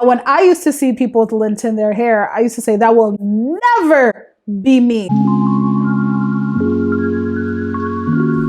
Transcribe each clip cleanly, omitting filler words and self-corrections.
When I used to see people with lint in their hair, I used to say, that will never be me.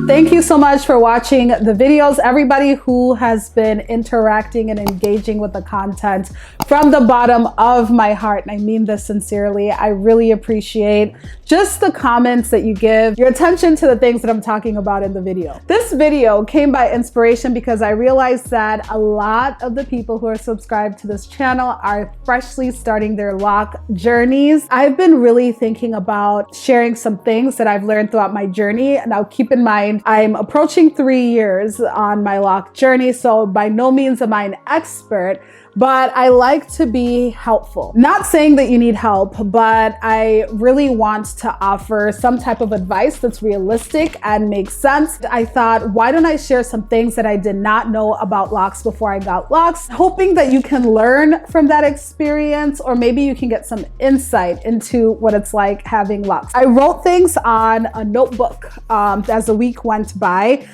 Thank you so much for watching the videos. Everybody who has been interacting and engaging with the content from the bottom of my heart, and I mean this sincerely, I really appreciate just the comments that you give, your attention to the things that I'm talking about in the video. This video came by inspiration because I realized that a lot of the people who are subscribed to this channel are freshly starting their lock journeys. I've been really thinking about sharing some things that I've learned throughout my journey. Now keep in mind, I'm approaching 3 years on my lock journey, so by no means am I an expert, but I like to be helpful. Not saying that you need help, but I really want to offer some type of advice that's realistic and makes sense. I thought, why don't I share some things that I did not know about locks before I got locks, hoping that you can learn from that experience, or maybe you can get some insight into what it's like having locks. I wrote things on a notebook as the week went by.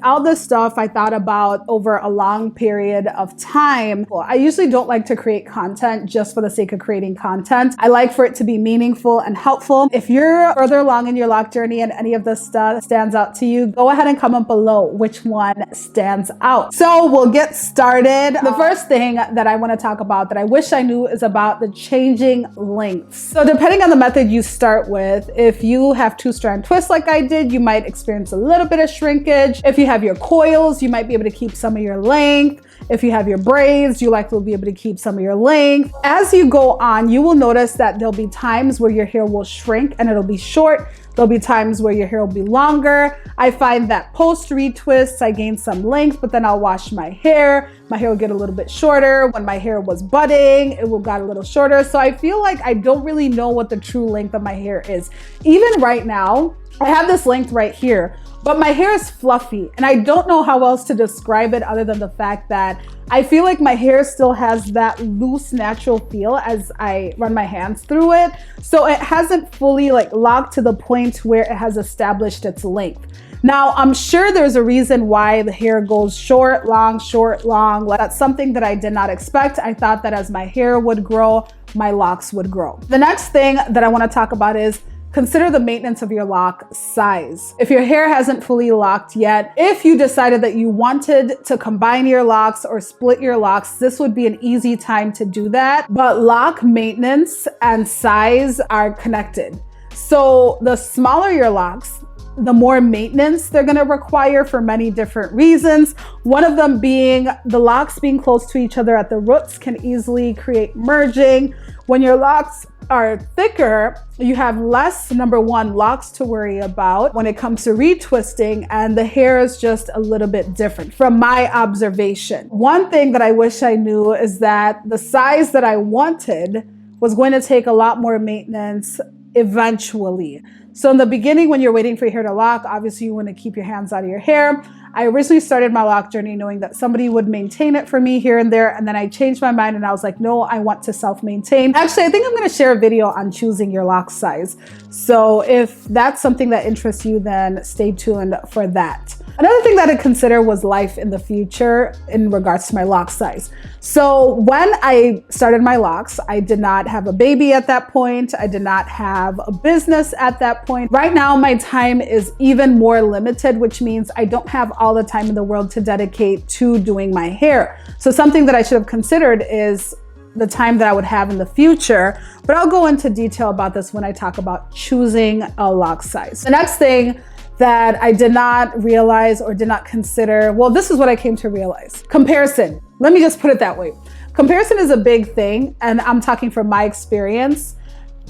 All this stuff I thought about over a long period of time. I usually don't like to create content just for the sake of creating content. I like for it to be meaningful and helpful. If you're further along in your lock journey and any of this stuff stands out to you, go ahead and comment below which one stands out. So we'll get started. The first thing that I want to talk about that I wish I knew is about the changing lengths. So depending on the method you start with, if you have 2-strand twists like I did, you might experience a little bit of shrinkage. If you have your coils, you might be able to keep some of your length. If you have your braids, you likely will be able to keep some of your length. As you go on, you will notice that there'll be times where your hair will shrink and it'll be short. There'll be times where your hair will be longer. I find that post retwists, I gain some length, but then I'll wash my hair. My hair will get a little bit shorter. When my hair was budding, it will got a little shorter. So I feel like I don't really know what the true length of my hair is. Even right now, I have this length right here, but my hair is fluffy and I don't know how else to describe it other than the fact that I feel like my hair still has that loose, natural feel as I run my hands through it. So it hasn't fully locked to the point where it has established its length. Now, I'm sure there's a reason why the hair goes short, long, short, long. That's something that I did not expect. I thought that as my hair would grow, my locks would grow. The next thing that I want to talk about is consider the maintenance of your lock size. If your hair hasn't fully locked yet, if you decided that you wanted to combine your locks or split your locks, this would be an easy time to do that. But lock maintenance and size are connected. So the smaller your locks, the more maintenance they're going to require for many different reasons. One of them being the locks being close to each other at the roots can easily create merging. When your locks are thicker, you have less, number one, locks to worry about when it comes to retwisting, and the hair is just a little bit different from my observation. One thing that I wish I knew is that the size that I wanted was going to take a lot more maintenance eventually. So in the beginning, when you're waiting for your hair to lock, obviously you want to keep your hands out of your hair. I originally started my lock journey knowing that somebody would maintain it for me here and there. And then I changed my mind and I was like, no, I want to self-maintain. Actually, I think I'm going to share a video on choosing your lock size. So if that's something that interests you, then stay tuned for that. Another thing that I consider was life in the future in regards to my lock size. So when I started my locks, I did not have a baby at that point. I did not have a business at that point. Right now, my time is even more limited, which means I don't have all the time in the world to dedicate to doing my hair. So something that I should have considered is the time that I would have in the future, but I'll go into detail about this when I talk about choosing a lock size. The next thing that I did not realize or did not consider, well, this is what I came to realize. Comparison. Let me just put it that way. Comparison is a big thing, and I'm talking from my experience.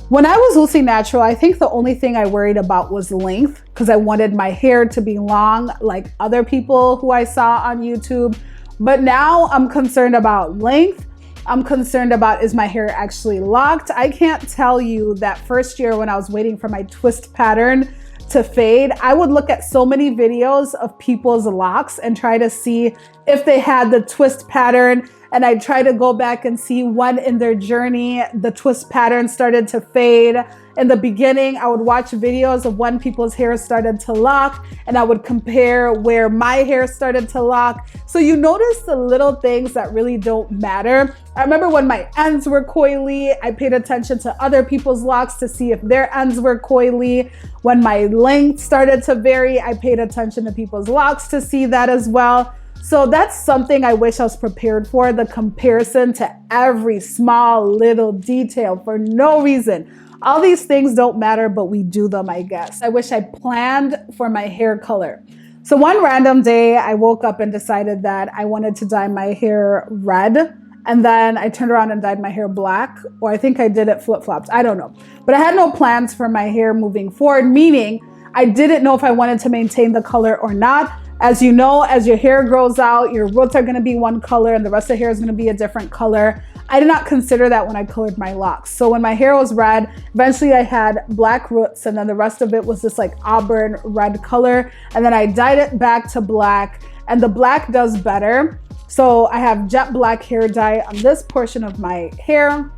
When I was Lucy Natural, I think the only thing I worried about was length, because I wanted my hair to be long like other people who I saw on YouTube. But now I'm concerned about length. I'm concerned about, is my hair actually locked? I can't tell you that first year when I was waiting for my twist pattern to fade, I would look at so many videos of people's locks and try to see if they had the twist pattern. And I try to go back and see when in their journey the twist pattern started to fade. In the beginning, I would watch videos of when people's hair started to lock, and I would compare where my hair started to lock. So you notice the little things that really don't matter. I remember when my ends were coily, I paid attention to other people's locks to see if their ends were coily. When my length started to vary, I paid attention to people's locks to see that as well. So that's something I wish I was prepared for, the comparison to every small little detail for no reason. All these things don't matter, but we do them, I guess. I wish I planned for my hair color. So one random day, I woke up and decided that I wanted to dye my hair red. And then I turned around and dyed my hair black, or I think I did it flip-flops. I don't know. But I had no plans for my hair moving forward, meaning I didn't know if I wanted to maintain the color or not. As you know, as your hair grows out, your roots are gonna be one color and the rest of the hair is gonna be a different color. I did not consider that when I colored my locks. So when my hair was red, eventually I had black roots and then the rest of it was this like auburn red color. And then I dyed it back to black, and the black does better. So I have jet black hair dye on this portion of my hair.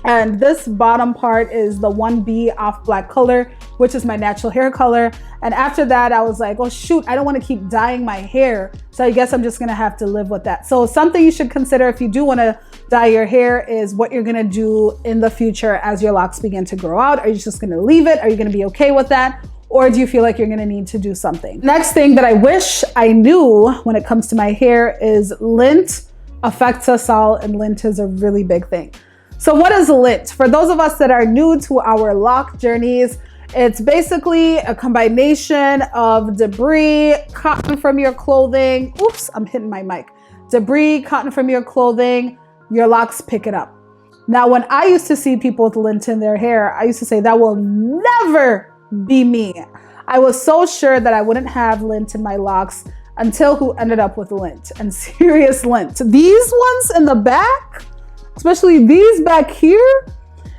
And this bottom part is the 1B off black color, which is my natural hair color. And after that, I was like, oh shoot, I don't want to keep dyeing my hair. So I guess I'm just going to have to live with that. So something you should consider if you do want to dye your hair is what you're going to do in the future as your locks begin to grow out. Are you just going to leave it? Are you going to be okay with that? Or do you feel like you're going to need to do something? Next thing that I wish I knew when it comes to my hair is lint affects us all, and lint is a really big thing. So what is lint? For those of us that are new to our lock journeys, it's basically a combination of debris, cotton from your clothing. Oops, I'm hitting my mic. Debris, cotton from your clothing, your locks pick it up. Now, when I used to see people with lint in their hair, I used to say that will never be me. I was so sure that I wouldn't have lint in my locks until who ended up with lint, and serious lint. These ones in the back, especially these back here,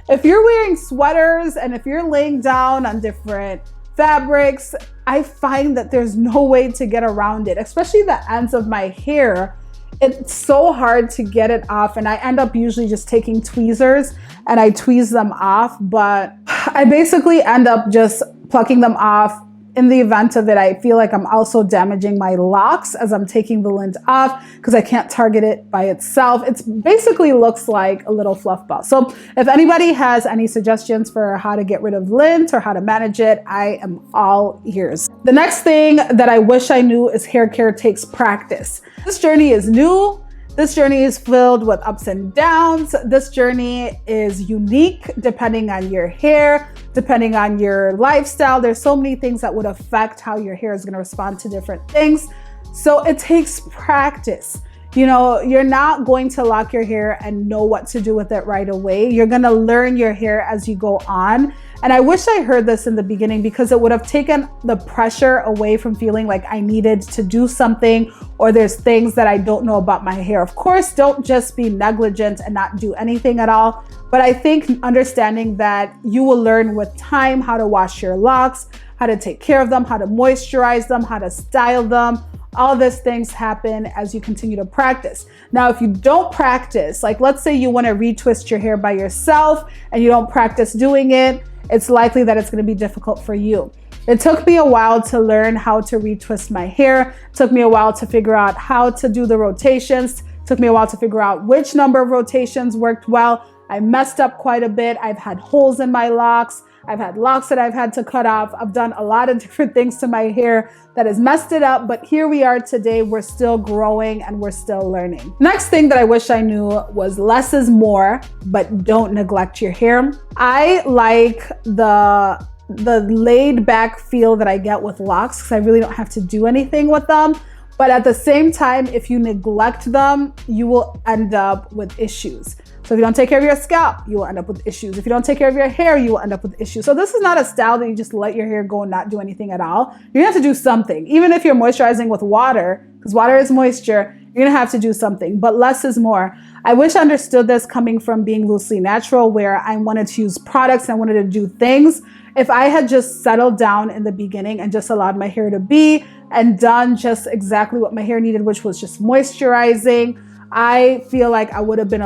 if you're wearing sweaters and if you're laying down on different fabrics, I find that there's no way to get around it, especially the ends of my hair. It's so hard to get it off, and I end up usually just taking tweezers and I tweeze them off, but I basically end up just plucking them off. In the event of it, I feel like I'm also damaging my locks as I'm taking the lint off because I can't target it by itself. It basically looks like a little fluff ball. So if anybody has any suggestions for how to get rid of lint or how to manage it, I am all ears. The next thing that I wish I knew is hair care takes practice. This journey is new. This journey is filled with ups and downs. This journey is unique depending on your hair, depending on your lifestyle. There's so many things that would affect how your hair is going to respond to different things. So it takes practice. You know, you're not going to lock your hair and know what to do with it right away. You're going to learn your hair as you go on. And I wish I heard this in the beginning because it would have taken the pressure away from feeling like I needed to do something or there's things that I don't know about my hair. Of course, don't just be negligent and not do anything at all. But I think understanding that you will learn with time how to wash your locks, how to take care of them, how to moisturize them, how to style them. All these things happen as you continue to practice. Now, if you don't practice, like let's say you want to retwist your hair by yourself and you don't practice doing it, it's likely that it's going to be difficult for you. It took me a while to learn how to retwist my hair. It took me a while to figure out how to do the rotations. It took me a while to figure out which number of rotations worked well. I messed up quite a bit. I've had holes in my locks. I've had locks that I've had to cut off. I've done a lot of different things to my hair that has messed it up, but here we are today. We're still growing and we're still learning. Next thing that I wish I knew was less is more, but don't neglect your hair. I like the laid back feel that I get with locks because I really don't have to do anything with them. But at the same time, if you neglect them, you will end up with issues. So if you don't take care of your scalp, you will end up with issues. If you don't take care of your hair, you will end up with issues. So this is not a style that you just let your hair go and not do anything at all. You're gonna have to do something. Even if you're moisturizing with water, because water is moisture, you're gonna have to do something, but less is more. I wish I understood this coming from being loosely natural, where I wanted to use products, I wanted to do things. If I had just settled down in the beginning and just allowed my hair to be and done just exactly what my hair needed, which was just moisturizing, I feel like I would have been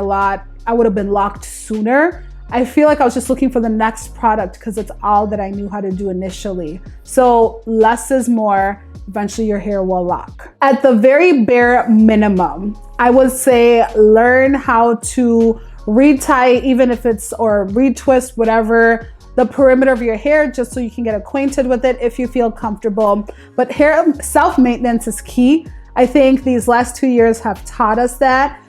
locked sooner. I feel like I was just looking for the next product because it's all that I knew how to do initially. So less is more. Eventually your hair will lock. At the very bare minimum, I would say learn how to retie, even if it's, or retwist, whatever, the perimeter of your hair, just so you can get acquainted with it if you feel comfortable. But hair self-maintenance is key. I think these last 2 years have taught us that.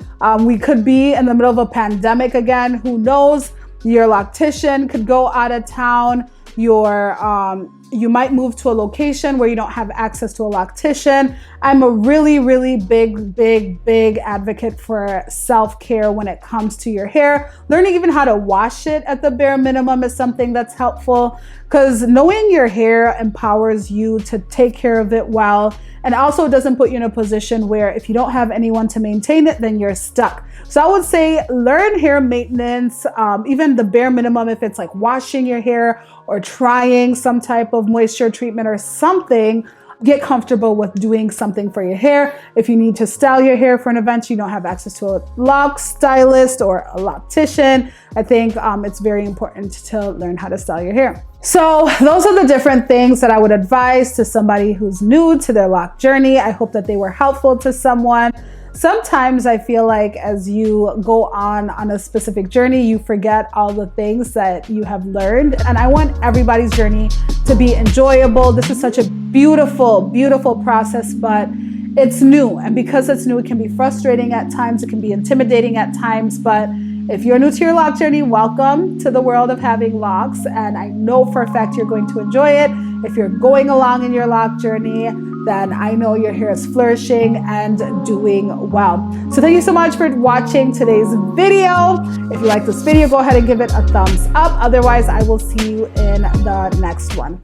We could be in the middle of a pandemic again, who knows? Your loctician could go out of town. You might move to a location where you don't have access to a loctician. I'm a really big advocate for self-care when it comes to your hair. Learning even how to wash it at the bare minimum is something that's helpful, because knowing your hair empowers you to take care of it well, and also doesn't put you in a position where if you don't have anyone to maintain it, then you're stuck. So I would say learn hair maintenance, even the bare minimum, if it's like washing your hair or trying some type of moisture treatment or something. Get comfortable with doing something for your hair. If you need to style your hair for an event, you don't have access to a lock stylist or a loctician, I think it's very important to learn how to style your hair. So those are the different things that I would advise to somebody who's new to their lock journey. I hope that they were helpful to someone. Sometimes I feel like as you go on a specific journey, you forget all the things that you have learned. And I want everybody's journey to be enjoyable. This is such a beautiful process, but it's new. And because it's new, it can be frustrating at times. It can be intimidating at times. But if you're new to your lock journey, welcome to the world of having locks. And I know for a fact you're going to enjoy it. If you're going along in your lock journey, then I know your hair is flourishing and doing well. So thank you so much for watching today's video. If you like this video, go ahead and give it a thumbs up. Otherwise, I will see you in the next one.